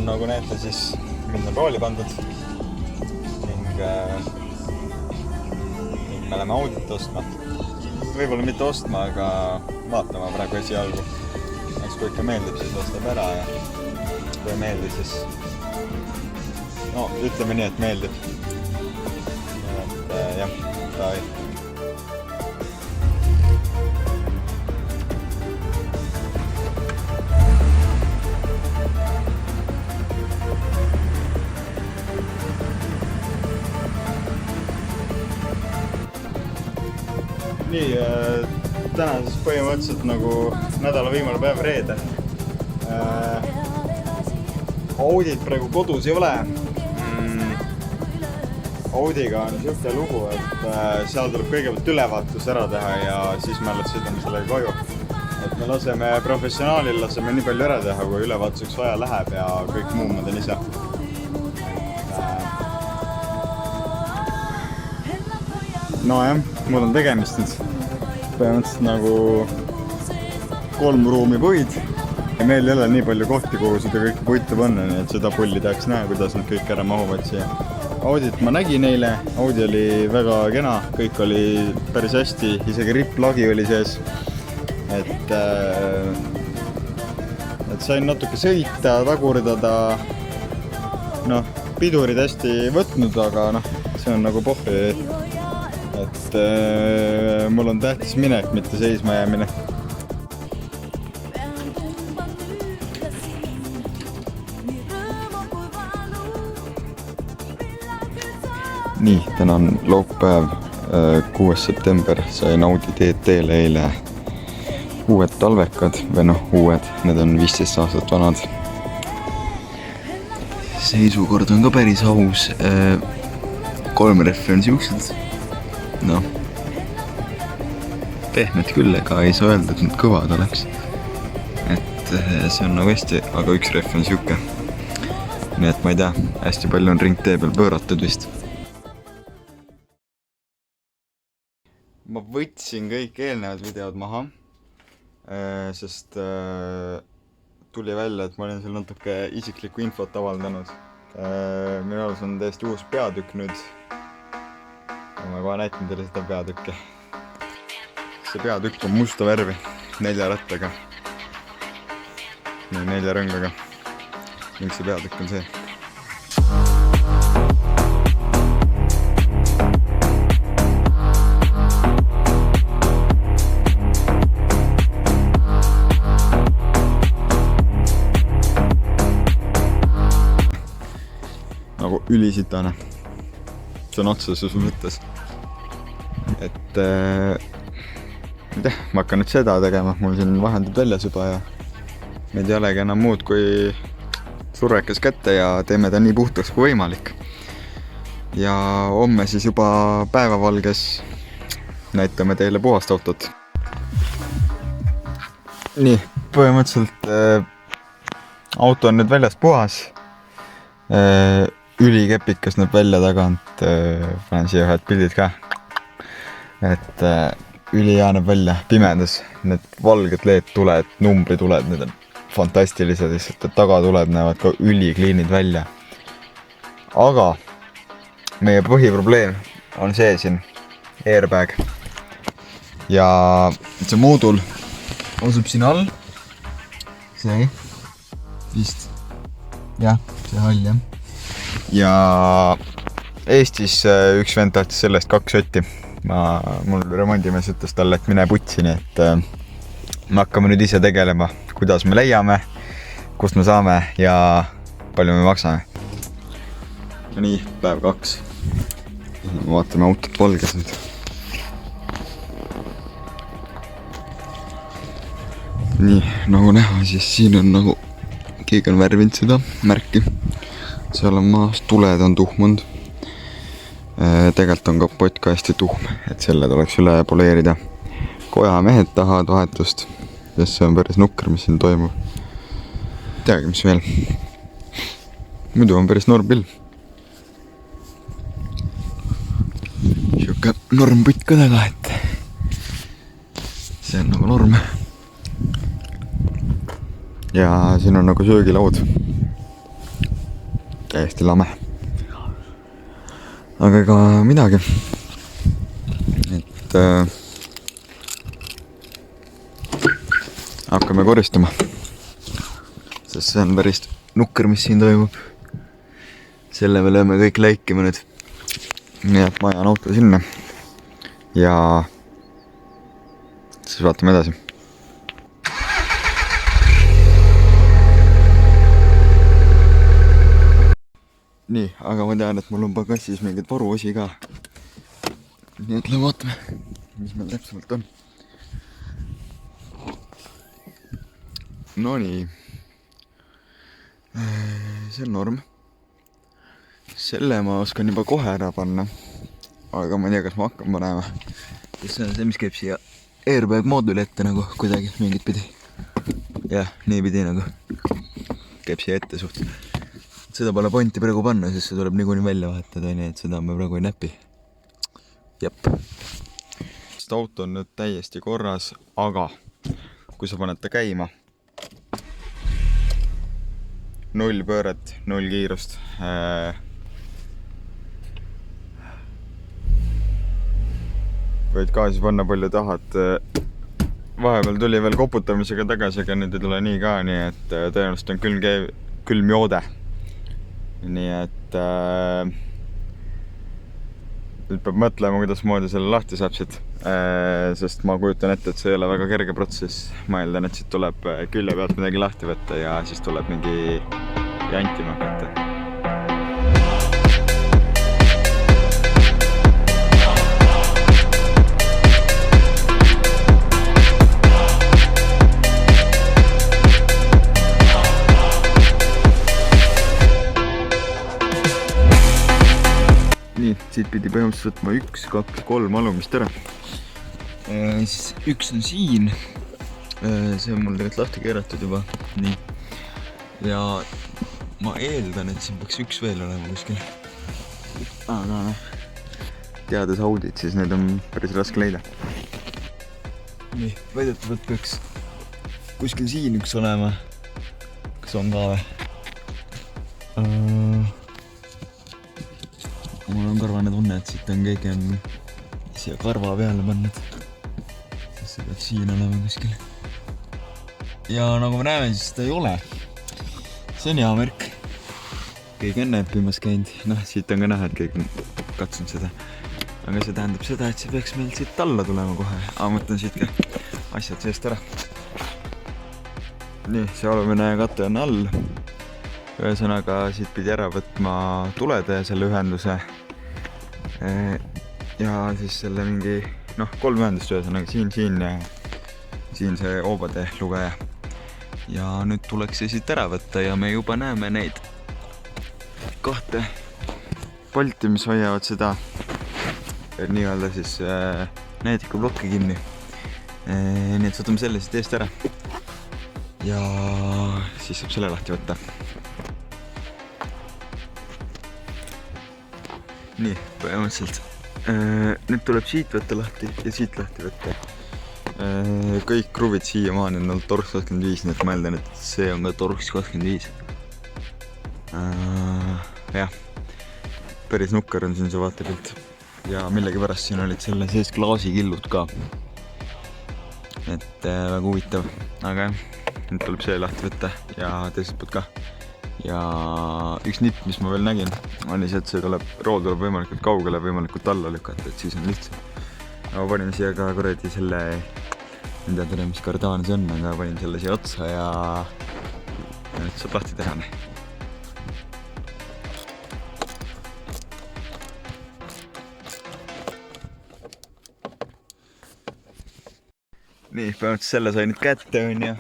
nagu näete, siis mind on rooli pandud ning me oleme Audit ostma. Võib-olla mitte ostma, aga vaatama praegu esialgu. Eks kui ikka meeldib, siis ostab ära ja kui ei meeldi, siis no ütleme nii, et meeldib. Jah, davai. Nii, täna siis põhimõtteliselt nagu nädala viimane päev reede. Audit praegu kodus ei ole. Audiga on siuke lugu, et seal tuleb kõigepealt ülevaatus ära teha ja siis me alles sõidame sellega koju. Et me laseme professionaalil, laseme nii palju ära teha, kui ülevaatuseks vaja läheb ja kõik muu ma teen ise. No jah, mul on tegemist nüüd põhimõtteliselt nagu 3 ruumi puid. Ja meil ei ole nii palju kohti, kuhu seda kõike puitu panna, nii et seda pulli tahaks näha, kuidas nad kõik ära mahuvad siia. Audit ma nägin eile, Audi oli väga kena, kõik oli päris hästi, isegi ripplagi oli sees. Et sain natuke sõita, tagurdada, noh, pidurid hästi võtnud, aga noh, see on nagu pohvi. Et mul on tähtis minek, mitte seisma jäämine. Nii, täna on laupäev, 6. september, sain Audi TT-le eile uued talvekad, või noh, uued, need on 15 aastat vanad. Seisukord on ka päris aus, 3 rehvi on siuksed. Noh, pehmed küll, ega ei saa öelda, et need kõvad oleks. Et see on nagu hästi, aga 1 rehv on siuke. Nii et ma ei tea, hästi palju on ringtee peal pööratud vist. Ma võtsin kõik eelnevad videod maha, sest tuli välja, et ma olin seal natuke isiklikku infot avaldanud. Minu arvates on täiesti uus peatükk nüüd. Ma kohe näitan teile seda peatükki. See peatükk on musta värvi, 4 rattaga. 4 rõngaga. Ning see peatükk on see. Nagu ülisitane. See on otseses mõttes. Et ma hakkan nüüd seda tegema, mul siin vahendab väljas juba ja meid ei olegi enam muud kui surrekas kätte ja teeme ta nii puhtaks kui võimalik. Ja homme siis juba päevavalges näitame teile puhast autot. Nii, põhimõtteliselt auto on nüüd väljas puhas. Ülikepikas näeb välja tagant, panen siia ühed pildid ka. Et üli hea näeb välja, pimedas, need valged LED-tuled, numbrituled, need on fantastilised lihtsalt, et tagatuled näevad ka ülikliinid välja. Aga meie põhiprobleem on see siin, airbag. Ja see moodul asub siin all. See, vist, jah, see hall jah. Ja Eestis üks vend tahtis sellest 2 sotti. Mul remondimees ütles talle, et mine putsi, nii et me hakkame nüüd ise tegelema, kuidas me leiame, kust me saame ja palju me maksame. Ja nii, päev 2. Vaatame autot valges nüüd. Nii, nagu näha, siis siin on nagu keegi on värvinud seda märki. Seal on maas, tuled on tuhmunud. Tegelt on kapott ka hästi tuhm, et selle tuleks üle poleerida. Koja mehed tahavad vahetust, sest see on päris nukker, mis siin toimub. Teagi, mis veel. Muidu on päris norm pill. Siuke normputt ka taga, et see on nagu norm. Ja siin on nagu söögilaud. täiesti lame. Aga ega midagi. Et hakkame koristama. Sest see on päris nukker, mis siin toimub. Selle me lööme kõik läikima nüüd. Nii et ma ajan auto sinna. Ja siis vaatame edasi. Nii, aga ma tean, et mul on pagassis mingid varuosi ka. Nii et vaatame, mis meil täpsemalt on. No nii. See on norm. Selle ma oskan juba kohe ära panna. Aga ma ei tea, kas ma hakkan panema. See on see, mis käib siia airbag mooduli ette nagu kuidagi mingit pidi. Jah, nii pidi nagu. Käib siia ette suht. Seda pole pointi praegu panna, sest see tuleb niikuinii välja vahetada, nii et seda me praegu ei näpi. Jep. Seda auto on nüüd täiesti korras, aga kui sa paned ta käima, 0 pööret, 0 kiirust. Võid gaasi panna palju tahad. Vahepeal tuli veel koputamisega tagasi, aga nüüd ei tule nii ka, nii et tõenäoliselt on külm joode. Nii et nüüd peab mõtlema, kuidas moodi selle lahti saab siit, sest ma kujutan ette, et see ei ole väga kerge protsess. Ma eeldan, et siit tuleb külje pealt midagi lahti võtta ja siis tuleb mingi jantima hakata. Siit pidi põhimõtteliselt võtma 1, 2, 3 alumist ära. Siis üks on siin. See on mul tegelikult lahti keeratud juba. Nii. Ja ma eeldan, et siin peaks üks veel olema kuskil. Aga teades Audit, siis need on päris raske leida. Nii, väidetavalt peaks kuskil siin üks olema. Kas on ka või? Mul on karvane tunne, et siit on keegi siia karva peale pannud. Siis see peab siin olema kuskil. Ja nagu me näeme, siis seda ei ole. See on hea märk. Keegi on näppimas käinud. Noh, siit on ka näha, et keegi on katsunud seda. Aga see tähendab seda, et see peaks meil siit alla tulema kohe. Aga mõtlen siit ka asjad seest ära. Nii, see alumine kate on all. Ühesõnaga siit pidi ära võtma tulede selle ühenduse ja siis selle mingi 3 ühendust ühesõnaga siin ja siin see oobade lugeja. Ja nüüd tuleks see siit ära võtta ja me juba näeme neid 2 polti, mis hoiavad seda nii-öelda siis näediku blokki kinni. Nii et võtame selle siit eest ära ja siis saab selle lahti võtta. Nii, põhimõtteliselt. Nüüd tuleb siit võtta lahti ja siit lahti võtta. Kõik kruvid siiamaani on olnud Torx 25, nii et ma eeldan, et see on ka Torx 25. Jah, päris nukker on siin see vaatepilt. Ja millegipärast siin olid selle sees klaasikillud ka. Et väga huvitav. Aga jah, nüüd tuleb see lahti võtta ja teiselt poolt ka. Ja üks nipp, mis ma veel nägin, on see, et see rool tuleb võimalikult kaugele, võimalikult alla lükata, et siis on lihtsam. Ma panin siia ka kuradi selle, ei tea, mis kardaan see on, aga panin selle siia otsa ja nüüd saab lahti teha. Nii, põhimõtteliselt selle sain nüüd kätte, on ja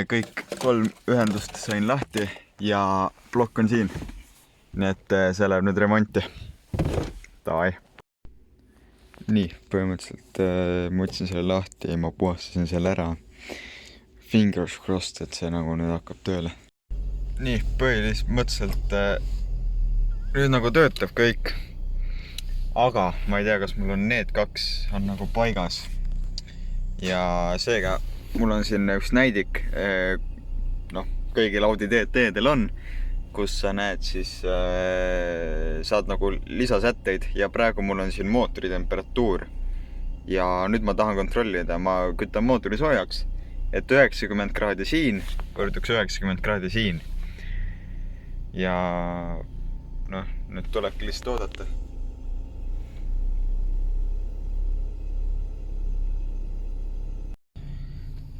kõik 3 ühendust sain lahti ja plokk on siin. Nii et see läheb nüüd remonti. Davai. Nii, põhimõtteliselt ma võtsin selle lahti ja ma puhastasin selle ära. Fingers crossed, et see nagu nüüd hakkab tööle. Nii, põhimõtteliselt nüüd nagu töötab kõik. Aga ma ei tea, kas mul on need 2 on nagu paigas. Ja seega mul on siin üks näidik, kõigil Audi teedel on kus sa näed siis, saad nagu lisasätteid ja praegu mul on siin mootori temperatuur. Ja nüüd ma tahan kontrollida, ma kütan mootori soojaks, et 90 kraadi siin, võrduks 90 kraadi siin. Ja noh, nüüd tulebki lihtsalt oodata.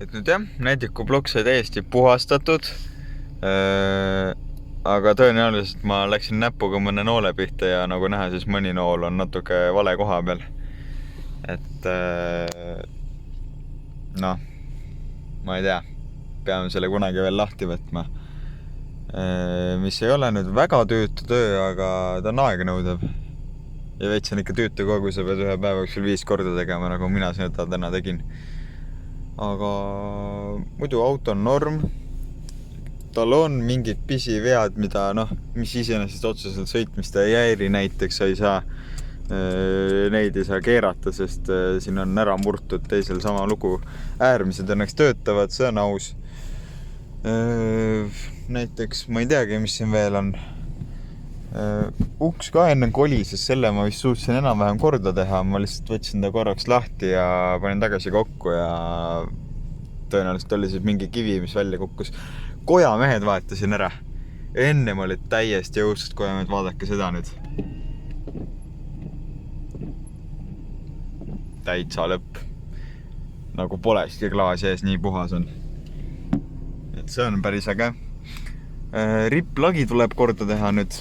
Et nüüd jah, näidiku plokk sai täiesti puhastatud, aga tõenäoliselt ma läksin näpuga mõne noole pihta ja nagu näha, siis mõni nool on natuke vale koha peal. Et noh, ma ei tea, peame selle kunagi veel lahti võtma. Mis ei ole nüüd väga tüütu töö, aga ta on aegnõudev. Ja veits on ikka tüütu kogu, sa pead ühe päeva jooksul 5 korda tegema, nagu mina seda täna tegin. Aga muidu auto on norm. Tal on mingid pisivead, mida mis iseenesest otseselt sõitmist ei häiri, näiteks sa ei saa neid ei saa keerata, sest siin on ära murtud teisel sama lugu. Äärmised õnneks töötavad, see on aus. Näiteks, ma ei teagi, mis siin veel on. Uks ka enne kolises, selle ma vist suutsin enam-vähem korda teha. Ma lihtsalt võtsin ta korraks lahti ja panin tagasi kokku ja tõenäoliselt oli siis mingi kivi, mis välja kukkus. Kojamehed vaetasin ära. Ennem olid täiesti jõudsed kojamehed, vaadake seda nüüd. Täitsa lõpp. Nagu polestki klaas ees, nii puhas on. Et see on päris äge. Riplagi tuleb korda teha nüüd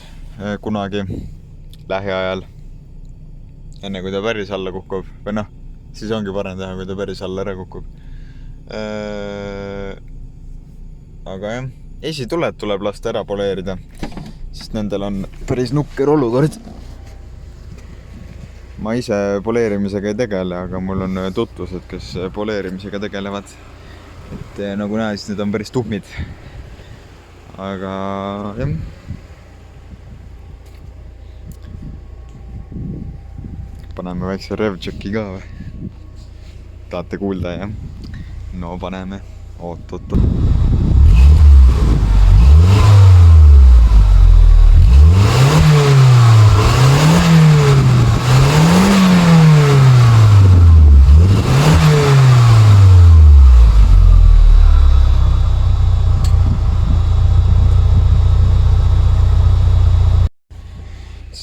kunagi lähiajal. Enne kui ta päris alla kukub. Või noh, siis ongi parem teha, kui ta päris alla ära kukub. Aga jah, esituled tuleb lasta ära poleerida, sest nendel on päris nukker olukord. Ma ise poleerimisega ei tegele, aga mul on tutvused, kes poleerimisega tegelevad. Et nagu näha, siis need on päris tuhmid. Aga jah. Paneme väikse revtšeki ka või? Tahate kuulda, jah? No paneme. Oot.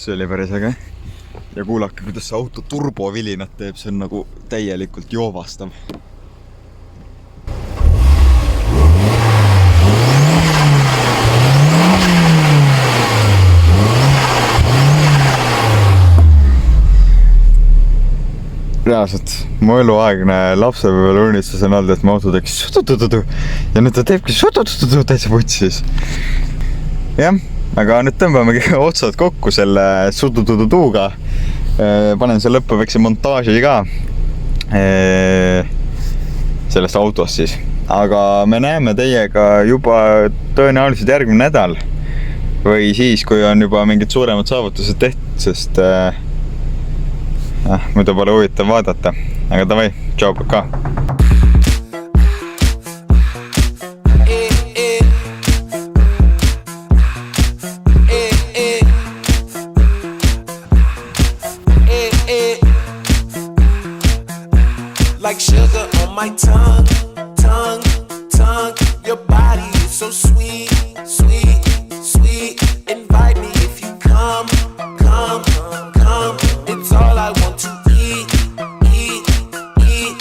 See oli päris äge. Ja kuulake, kuidas see auto turbovilinat teeb, see on nagu täielikult joovastav. Reaalselt, mu eluaegne lapsepõlve unistus on olnud, et mu auto teeks sututututu ja nüüd ta teebki sututututu täitsa putsis. Jah, aga nüüd tõmbamegi otsad kokku selle sututututuuga. Panen selle lõppu väikse montaaži ka sellest autost siis. Aga me näeme teiega juba tõenäoliselt järgmine nädal või siis, kui on juba mingid suuremad saavutused tehtud, sest muidu pole huvitav vaadata. Aga davai, tšau, ka! Like sugar on my tongue, tongue, tongue. Your body is so sweet, sweet, sweet. Invite me if you come, come, come. It's all I want to eat, eat, eat.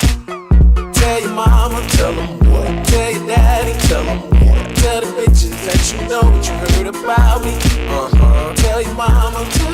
Tell your mama, tell them what. Tell your daddy, tell them what. Tell the bitches that you know what you heard about me. Tell your mama, tell